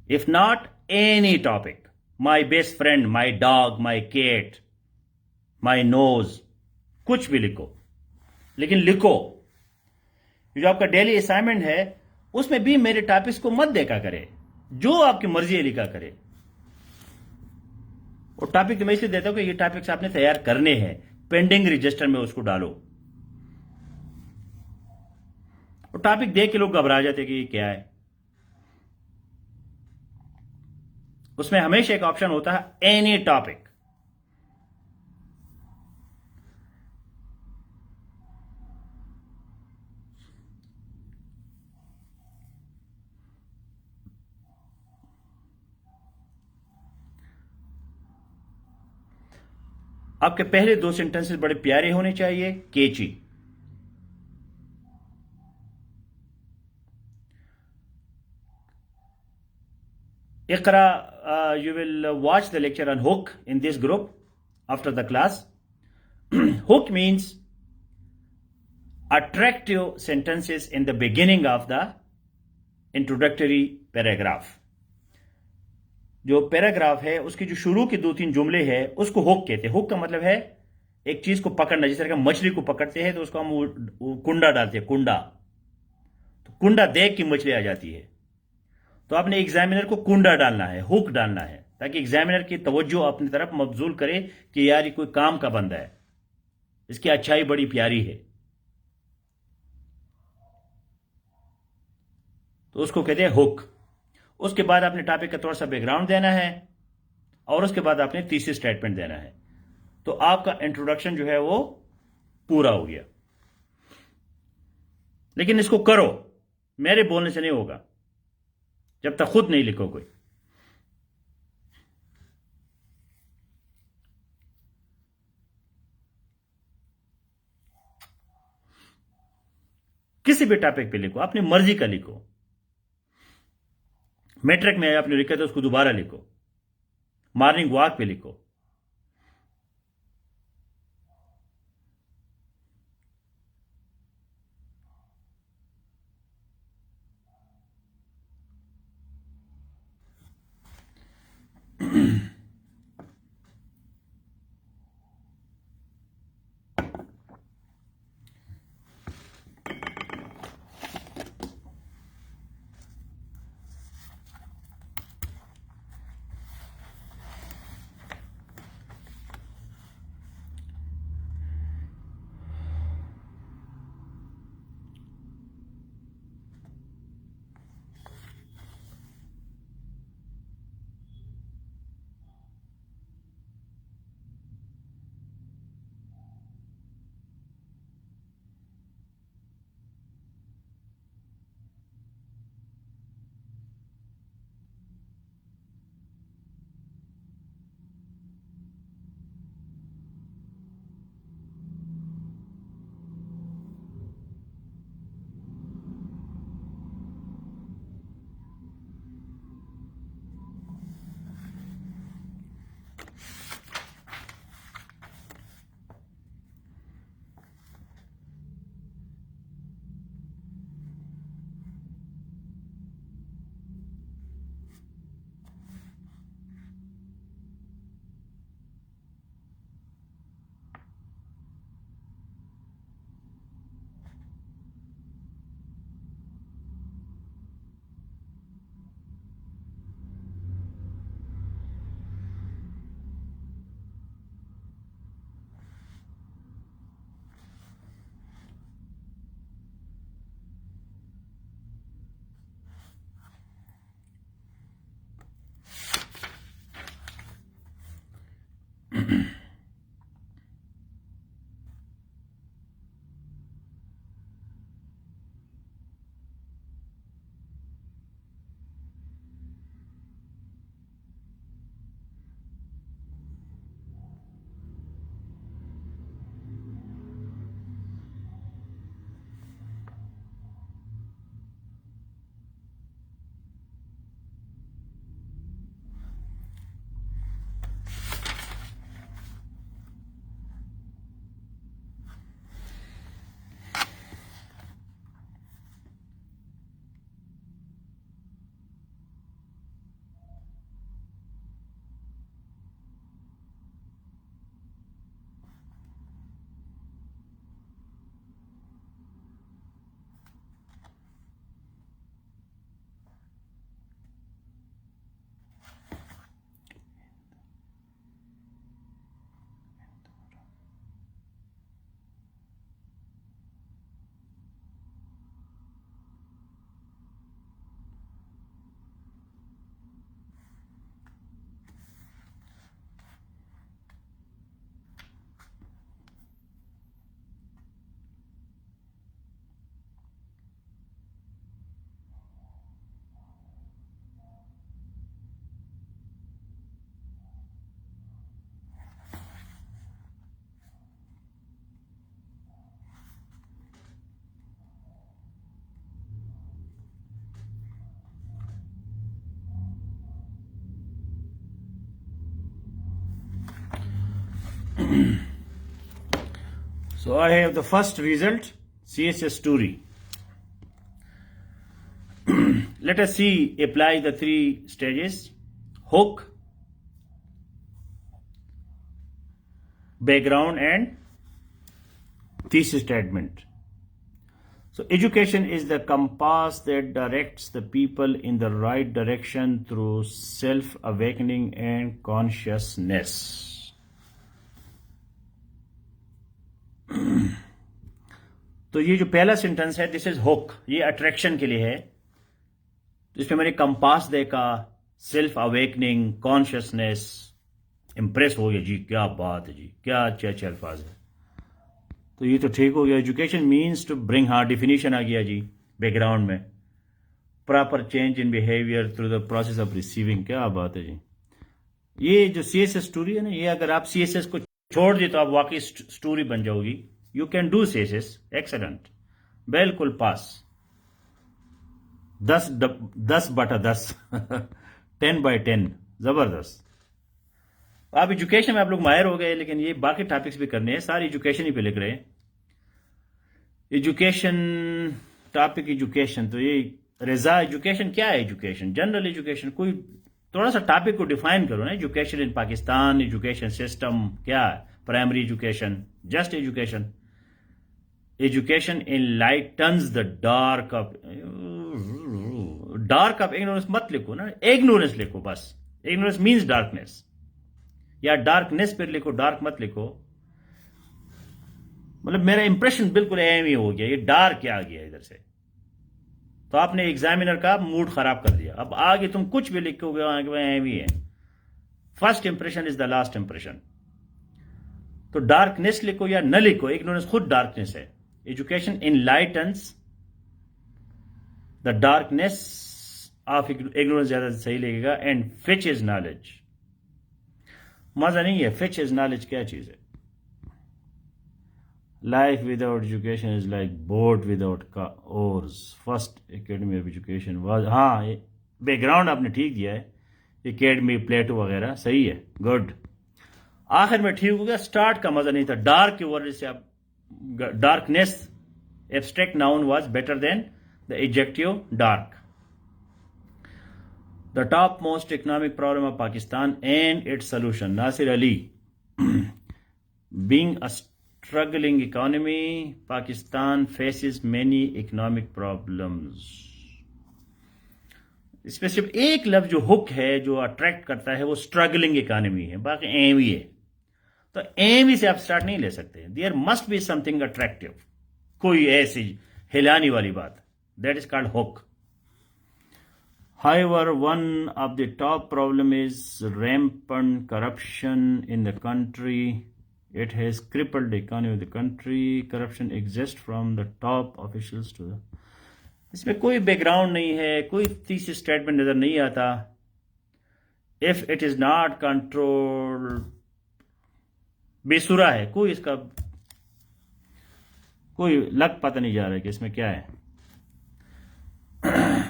If not, any topic, my best friend, my dog, my cat, my nose, कुछ भी लिखो, लेकिन लिखो। जो आपका daily assignment है उसमें भी मेरे टॉपिक्स को मत देखा करे, जो आपकी मर्जी है लिखा करे। और टॉपिक तो मैं इसलिए देता हूं कि ये टॉपिक्स आपने तैयार करने हैं, पेंडिंग रजिस्टर में उसको डालो। और टॉपिक देख के लोग घबरा जाते कि ये क्या है। उसमें हमेशा एक ऑप्शन होता है एनी टॉपिक। आपके पहले 2 सेंटेंसेस बड़े प्यारे होने चाहिए, केची। इकरा, you will watch the lecture on hook in this group after the class. Hook means attractive sentences in the beginning of the introductory paragraph. जो पैराग्राफ है उसकी जो शुरू के 2-3 जुमले हैं उसको हुक कहते हैं. हुक का मतलब है एक चीज को पकड़ना. जिस तरह का मछली को पकड़ते हैं तो उसको हम कुंडा डालते हैं, कुंडा. तो कुंडा देख के मछली आ जाती है. तो आपने एग्जामिनर को कुंडा डालना है, हुक डालना है, ताकि एग्जामिनर की तवज्जो अपनी तरफ मबजूल करे कि यार ये कोई काम का बंदा है, इसकी अच्छाई बड़ी प्यारी है. तो उसको कहते हैं हुक. उसके बाद आपने टॉपिक का थोड़ा सा बैकग्राउंड देना है और उसके बाद आपने तीसरी स्टेटमेंट देना है. तो आपका इंट्रोडक्शन जो है वो पूरा हो गया. लेकिन इसको करो, मेरे बोलने से नहीं होगा जब तक खुद नहीं लिखो कोई. किसी भी टॉपिक पे लिखो, अपनी मर्जी का लिखो. मैट्रिक में आपने लिखा तो उसको दोबारा लिखो. मॉर्निंग वॉक पे लिखो. So I have the first result, CSS story. Let us see, apply the 3 stages: hook, background, and thesis statement. So education is the compass that directs the people in the right direction through self-awakening and consciousness. तो ये जो पहला sentence है, this is hook, ये attraction के लिए है। तो इसमें मैंने कंपास देखा, सेल्फ अवेकनिंग, कॉन्शियसनेस, इंप्रेस हो गया जी, क्या बात है जी, क्या अच्छे अल्फाज है। तो ये तो ठीक हो गया। एजुकेशन मीन्स टू ब्रिंग, हाँ डिफिनीशन आ गया जी बैकग्राउंड में, proper change in behaviour through the process of receiving, क्या बात है जी। ये जो CSS स्टोरी है ना, ये अगर आप CSS को छोड़ दे तो आप वाकई स्टोरी बन जाओगी। You can do CSS, excellent, बिल्कुल पास, 10/10 10/10, जबरदस्त। आप एजुकेशन में आप लोग माहिर हो गए, लेकिन ये बाकी टॉपिक्स भी करने हैं, सारी एजुकेशन ही पे लिख रहे हैं। एजुकेशन टॉपिक, एजुकेशन, तो ये रजा एजुकेशन क्या है? एजुकेशन, जनरल एजुकेशन, कोई थोड़ा सा टॉपिक को डिफाइन करो ना। Education in Pakistan, education system क्या है? Primary education, just education. Education enlightens the dark of ignorance मत लिखो ना, इग्नोरेंस लिखो बस। इग्नोरेंस मीन्स डार्कनेस, या डार्कनेस पर लिखो, डार्क मत लिखो। मतलब मेरा इंप्रेशन बिल्कुल एम ही हो गया, ये डार्क क्या आ गया इधर से, तो आपने एग्जामिनर का मूड खराब कर दिया। अब आगे तुम कुछ भी लिखोगे आगे एम ही है। First impression is the last impression. तो डार्कनेस लिखो या न लिखो, इग्नोरेंस खुद डार्कनेस है। Education enlightens the darkness of ignorance, ज्यादा सही लगेगा। एंड फिच इज नॉलेज, मजा नहीं है। फिच इज नॉलेज क्या चीज है? Life without education is like boat without ores. First academy of education was, हाँ बैकग्राउंड आपने ठीक दिया है, एकेडमी, प्लेटो वगैरह सही है, गुड। आखिर में ठीक हो गया, स्टार्ट का मजा नहीं था। डार्क की वजह से आप, darkness abstract noun was better than the adjective dark. The topmost economic problem of Pakistan and its solution. Nasir Ali. Being a struggling economy, Pakistan faces many economic problems. इसमें सिर्फ एक लफ्ज जो हुक है, जो अट्रैक्ट करता है, वो स्ट्रगलिंग इकोनॉमी है, बाकी एम ही है। तो एम ही से आप स्टार्ट नहीं ले सकते। There must be something attractive, कोई ऐसी हिलाने वाली बात, that is called hook. However, one of the top problem is rampant corruption in the country. It has crippled the economy of the country. Corruption exists from the top officials to the... इसमें कोई background नहीं है, कोई तीसरी statement नजर नहीं आता। If it is not controlled, बेसुरा है, कोई इसका कोई लग पता नहीं जा रहा है कि इसमें क्या है।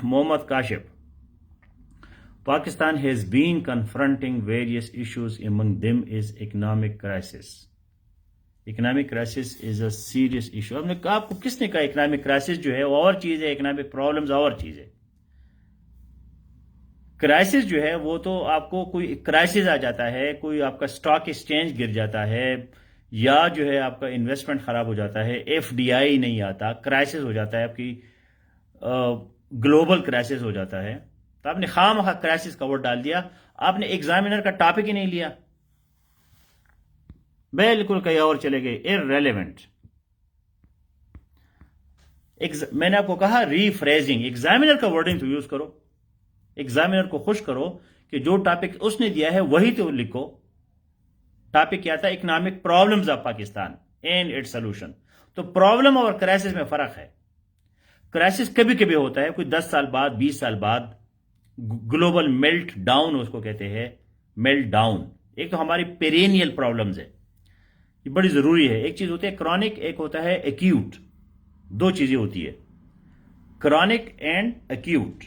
Mohammad Kashif, Pakistan has been confronting various issues. Among them is economic crisis. Economic crisis is a serious issue. आपने कहा, आपको किसने कहा इकोनॉमिक क्राइसिस जो है वो और चीज है, इकोनॉमिक प्रॉब्लम्स और चीज है। क्राइसिस जो है वो तो आपको कोई क्राइसिस आ जाता है, कोई आपका स्टॉक एक्सचेंज गिर जाता है, या जो है आपका इन्वेस्टमेंट खराब हो जाता है, FDI नहीं आता, क्राइसिस हो जाता है, आपकी ग्लोबल क्राइसिस हो जाता है। तो आपने खामखा क्राइसिस का वर्ड डाल दिया, आपने एग्जामिनर का टॉपिक ही नहीं लिया, बिल्कुल कहीं और चले गए, इररेलेवेंट। मैंने आपको कहा रीफ्रेजिंग, एग्जामिनर का वर्डिंग तो यूज करो, एग्जामिनर को खुश करो कि जो टॉपिक उसने दिया है वही तो लिखो। टॉपिक क्या था? Economic problems of Pakistan and it's solution. तो प्रॉब्लम और क्राइसिस में फर्क है। क्राइसिस कभी कभी होता है, कोई 10 साल बाद, 20 साल बाद, ग्लोबल मेल्ट डाउन उसको कहते हैं, मेल्ट डाउन। एक तो हमारी पेरेनियल प्रॉब्लम्स है, ये बड़ी जरूरी है। एक चीज होती है क्रॉनिक, एक होता है एक्यूट। दो चीजें होती है, क्रॉनिक एंड एक्यूट,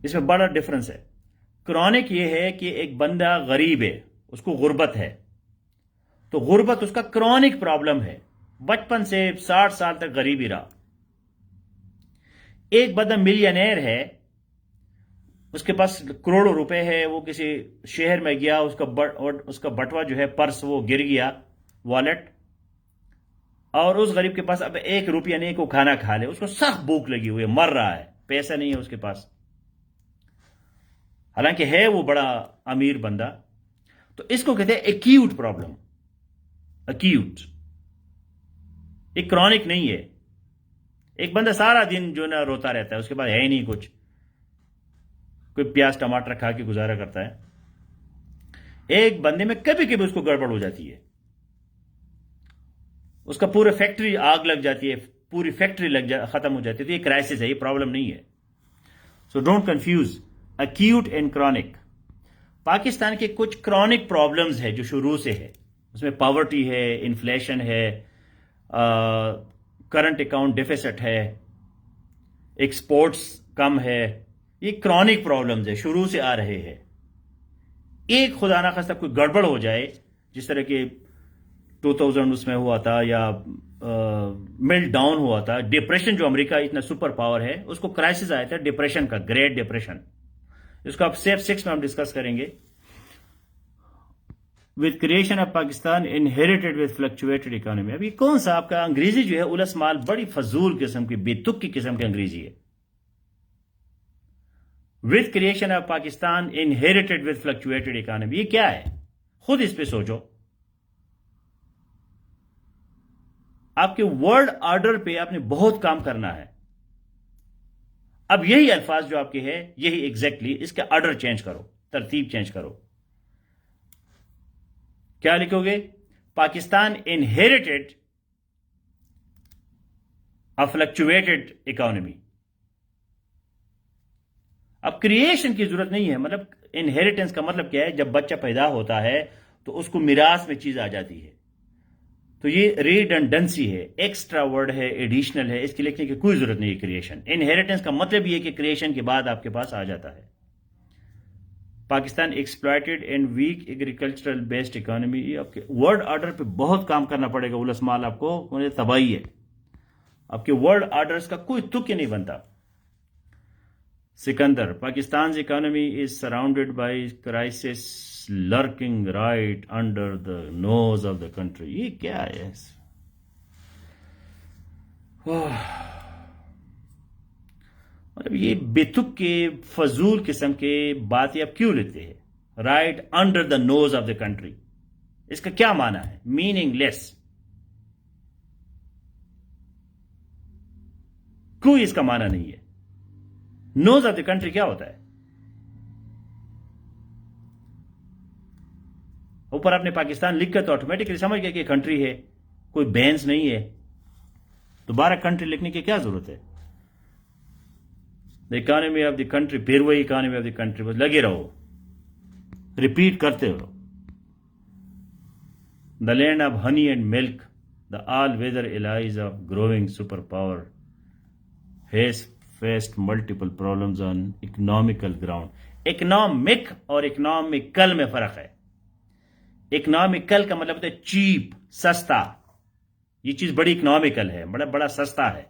इसमें बड़ा डिफरेंस है। क्रॉनिक ये है कि एक बंदा गरीब है, उसको गुर्बत है, तो गुर्बत उसका क्रॉनिक प्रॉब्लम है, बचपन से 60 साल तक गरीब ही रहा। एक बंदा मिलियनेयर है, उसके पास करोड़ों रुपए है, वो किसी शहर में गया, उसका बटवा जो है पर्स वो गिर गया, वॉलेट, और उस गरीब के पास अब 1 रुपया नहीं को खाना खा ले, उसको सख्त भूख लगी हुई है, मर रहा है, पैसा नहीं है उसके पास, हालांकि है वो बड़ा अमीर बंदा। तो इसको कहते हैं एक्यूट प्रॉब्लम, एक्यूट, एक क्रॉनिक नहीं है। एक बंदा सारा दिन जो ना रोता रहता है, उसके पास है ही नहीं कुछ, कोई प्याज टमाटर खा के गुजारा करता है। एक बंदे में कभी कभी उसको गड़बड़ हो जाती है, उसका पूरे फैक्ट्री आग लग जाती है, पूरी फैक्ट्री खत्म हो जाती है, तो ये क्राइसिस है, ये प्रॉब्लम नहीं है। So don't confuse acute and chronic. Pakistan के कुछ क्रॉनिक प्रॉब्लम्स है जो शुरू से है, उसमें पॉवर्टी है, इन्फ्लेशन है, करंट अकाउंट डेफिसिट है, एक्सपोर्ट्स कम है, ये क्रॉनिक प्रॉब्लम्स है, शुरू से आ रहे हैं। एक खुदा ना खास्ता कोई गड़बड़ हो जाए, जिस तरह के 2000 उसमें हुआ था, या मेल्ट डाउन हुआ था, डिप्रेशन, जो अमेरिका इतना सुपर पावर है, उसको क्राइसिस आया था डिप्रेशन का, ग्रेट डिप्रेशन। इसको आप सेफ 6 में हम डिस्कस करेंगे। With creation of Pakistan inherited with fluctuated economy. अभी कौन सा आपका अंग्रेजी जो है उलस माल, बड़ी फजूल किस्म की, बेतुकी किस्म की अंग्रेजी है। With creation of Pakistan inherited with fluctuated economy, ये क्या है? खुद इस पे सोचो। आपके वर्ल्ड ऑर्डर पे आपने बहुत काम करना है। अब यही अल्फाज जो आपके हैं, यही एग्जैक्टली इसका ऑर्डर चेंज करो, तरतीब चेंज करो। क्या लिखोगे? पाकिस्तान इनहेरिटेड अ फ्लक्चुएटेड इकोनॉमी। अब क्रिएशन की जरूरत नहीं है, मतलब इनहेरिटेंस का मतलब क्या है? जब बच्चा पैदा होता है तो उसको मिरास में चीज आ जाती है, तो ये रिडंडेंसी है, एक्स्ट्रा वर्ड है, एडिशनल है, इसके लिखने की कोई जरूरत नहीं है। क्रिएशन, इनहेरिटेंस का मतलब ये कि क्रिएशन के बाद आपके पास आ जाता है। Pakistan exploited and weak agricultural based economy, ये आपके वर्ड ऑर्डर पे बहुत काम करना पड़ेगा उलसमाल, आपको मुझे तबाही है। आपके वर्ड ऑर्डर्स का कोई तुक ही नहीं बनता। Sikandar, Pakistan economy is surrounded by crisis lurking right under the nose of the country. ये क्या है? मतलब ये बेतुक के फजूल किस्म के बातें आप क्यों लिखते हैं? Right under the nose of the country, इसका क्या माना है? मीनिंगलेस, कोई इसका माना नहीं है। नोज ऑफ द कंट्री क्या होता है? ऊपर आपने पाकिस्तान लिखकर तो ऑटोमेटिकली समझ गया कि कंट्री है, कोई बैंस नहीं है। दोबारा कंट्री लिखने की क्या जरूरत है? The economy of the country, फिर वही इकोनॉमी ऑफ द कंट्री, बस लगे रहो, रिपीट करते रहो। The land of honey and milk, the all weather allies of growing super power has faced multiple problems on economical ground. Economic और economical में फर्क है। इकोनॉमिकल का मतलब होता है चीप, सस्ता, ये चीज बड़ी इकोनॉमिकल है, बड़ा बड़ा सस्ता है।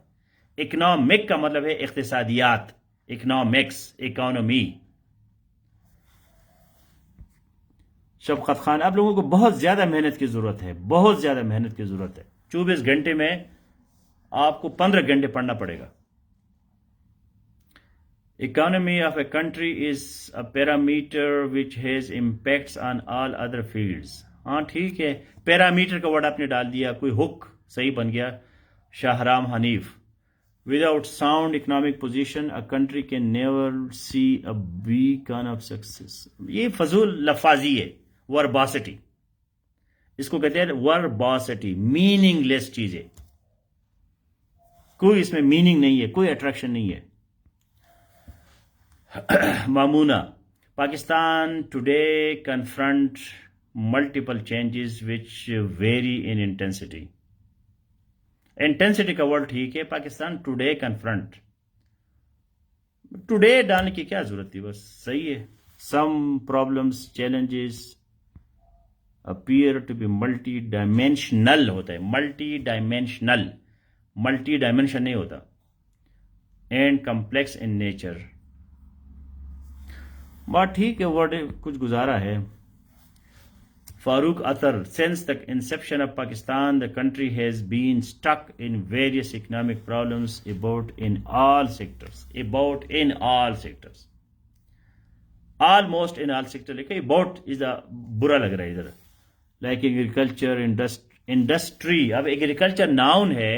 इकोनॉमिक का मतलब है इक्तिसादियात, इकोनॉमिक्स, इकोनॉमी। शफकत खान, आप लोगों को बहुत ज्यादा मेहनत की जरूरत है, बहुत ज्यादा मेहनत की जरूरत है। 24 घंटे में आपको 15 घंटे पढ़ना पड़ेगा। Economy of a country is a parameter which has impacts on all other fields. हाँ ठीक है, पैरामीटर का वर्ड आपने डाल दिया, कोई हुक सही बन गया। Shahram Hanif, without sound economic position a country can never see a beacon of success. ये फजूल लफाजी है, वर्बासिटी, इसको कहते हैं वर्बासिटी, मीनिंगलेस चीजें, कोई इसमें मीनिंग नहीं है, कोई अट्रैक्शन नहीं है। Mamoona, Pakistan today confront multiple changes which vary in intensity. Intensity का वर्ड ठीक है, पाकिस्तान टुडे कन्फ्रंट, टुडे डालने की क्या जरूरत थी, बस सही है। Some problems, challenges appear to be multi dimensional होता है, मल्टी डायमेंशनल, मल्टी डायमेंशन नहीं होता, एंड कम्प्लेक्स इन नेचर। बात ठीक है, वर्ड कुछ गुजारा है। Farooq Attar, since the inception of Pakistan the country has been stuck in various economic problems about in all sectors, about in all sectors, almost in all sector. लिखा about is बुरा लग रहा है इधर, लाइक एग्रीकल्चर, इंडस्ट्री। अब एग्रीकल्चर नाउन है,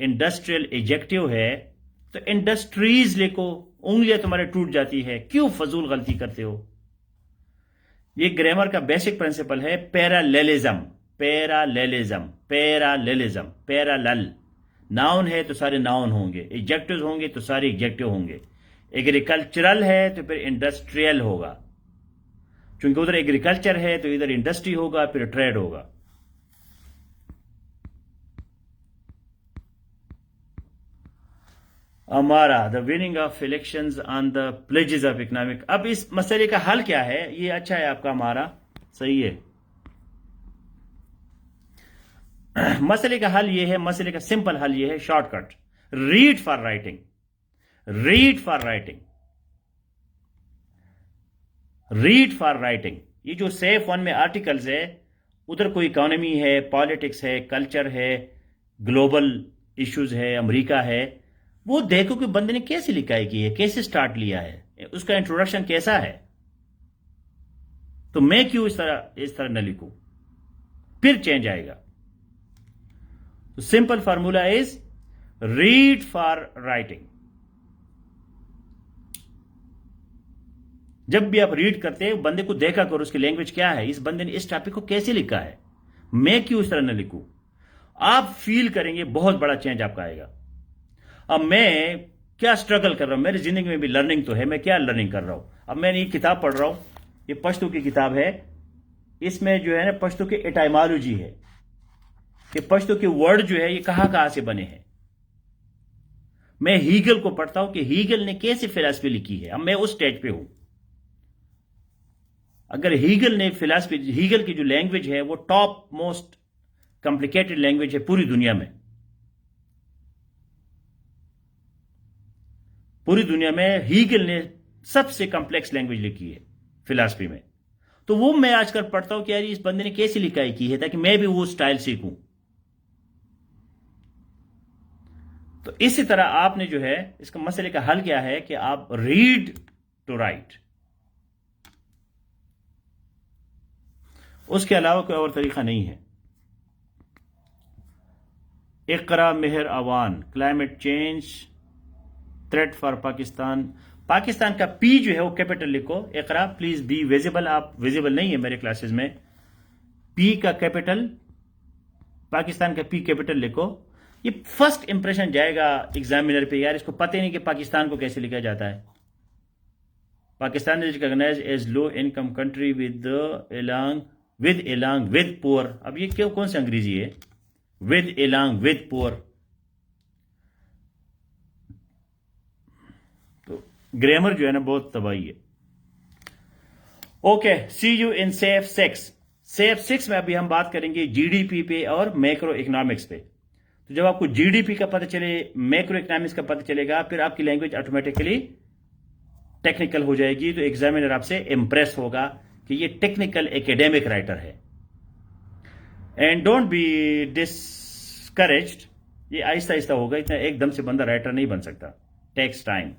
industrial adjective है, तो इंडस्ट्रीज लिखो, उंगलियां तुम्हारे टूट जाती है, क्यों फजूल गलती करते हो। ये ग्रामर का बेसिक प्रिंसिपल है, पैरालेलिज्म, पैरालेलिज्म, पैरालेलिज्म, पैरालल। नाउन है तो सारे नाउन होंगे, एडजेक्टिव्स होंगे तो सारे एडजेक्टिव होंगे। एग्रीकल्चरल है तो फिर इंडस्ट्रियल होगा, क्योंकि उधर एग्रीकल्चर है तो इधर इंडस्ट्री होगा, फिर ट्रेड होगा। हमारा the winning of elections on the pledges of economic. अब इस मसले का हल क्या है, ये अच्छा है आपका, हमारा सही है। मसले का हल ये है, मसले का सिंपल हल ये है, shortcut, read for writing, read for writing, read for writing. ये जो सेफ वन में आर्टिकल्स है, उधर कोई इकोनॉमी है, पॉलिटिक्स है, कल्चर है, ग्लोबल इश्यूज है, अमेरिका है, वो देखो कि बंदे ने कैसे लिखा है, कि है कैसे स्टार्ट लिया है, उसका इंट्रोडक्शन कैसा है। तो मैं क्यों इस तरह न लिखूं, फिर चेंज आएगा। तो simple formula is read for writing. जब भी आप रीड करते हैं, बंदे को देखा करो उसकी लैंग्वेज क्या है, इस बंदे ने इस टॉपिक को कैसे लिखा है, मैं क्यों इस तरह न लिखूं। आप फील करेंगे बहुत बड़ा चेंज आपका आएगा। अब मैं क्या स्ट्रगल कर रहा हूं, मेरी जिंदगी में भी लर्निंग तो है, मैं क्या लर्निंग कर रहा हूं। अब मैं ये किताब पढ़ रहा हूं, ये पश्तो की किताब है, इसमें जो है ना पश्तो की एटाइमोलॉजी है, कि पश्तो के वर्ड जो है ये कहां से बने हैं। मैं हीगल को पढ़ता हूं कि हीगल ने कैसे फिलॉसफी लिखी है। अब मैं उस स्टेज पे हूं। अगर हीगल ने फिलॉसफी, हीगल की जो लैंग्वेज है वो टॉप मोस्ट कॉम्प्लिकेटेड लैंग्वेज है पूरी दुनिया में, पूरी दुनिया में हीगल ने सबसे कॉम्प्लेक्स लैंग्वेज लिखी है फिलॉसफी में। तो वो मैं आजकल पढ़ता हूं कि यार इस बंदे ने कैसे लिखाई की है, ताकि मैं भी वो स्टाइल सीखूं। तो इसी तरह आपने जो है, इसका मसले का हल क्या है कि आप रीड टू राइट, उसके अलावा कोई और तरीका नहीं है। Iqra Mehar Awan, climate change threat for Pakistan. Pakistan का पी जो है वो कैपिटल लिखो, इकरा, प्लीज बी विजिबल। आप विजिबल नहीं है मेरे क्लासेस में। पी का कैपिटल, पाकिस्तान का पी कैपिटल लिखो। ये फर्स्ट इंप्रेशन जाएगा एग्जामिनर पे, यार इसको पता ही नहीं कि पाकिस्तान को कैसे लिखा जाता है। Pakistan is recognised as low income country with poor. अब ये क्यों, कौन सी अंग्रेजी है, विद पुअर। तो ग्रामर जो है ना बहुत तबाही है। Okay, see you in safe 6। Safe 6 में अभी हम बात करेंगे जीडीपी पे और मैक्रो इकोनॉमिक्स पे। तो जब आपको जीडीपी का पता चले, मैक्रो इकोनॉमिक्स का पता चलेगा, फिर आपकी लैंग्वेज ऑटोमेटिकली टेक्निकल हो जाएगी। तो एग्जामिनर आपसे इंप्रेस होगा कि ये टेक्निकल एकेडमिक राइटर है। एंड डोंट बी डिस्करेज्ड, ये आहिस्ता आहिस्ता होगा, इतना एकदम से बंदा राइटर नहीं बन सकता, टेक्स टाइम।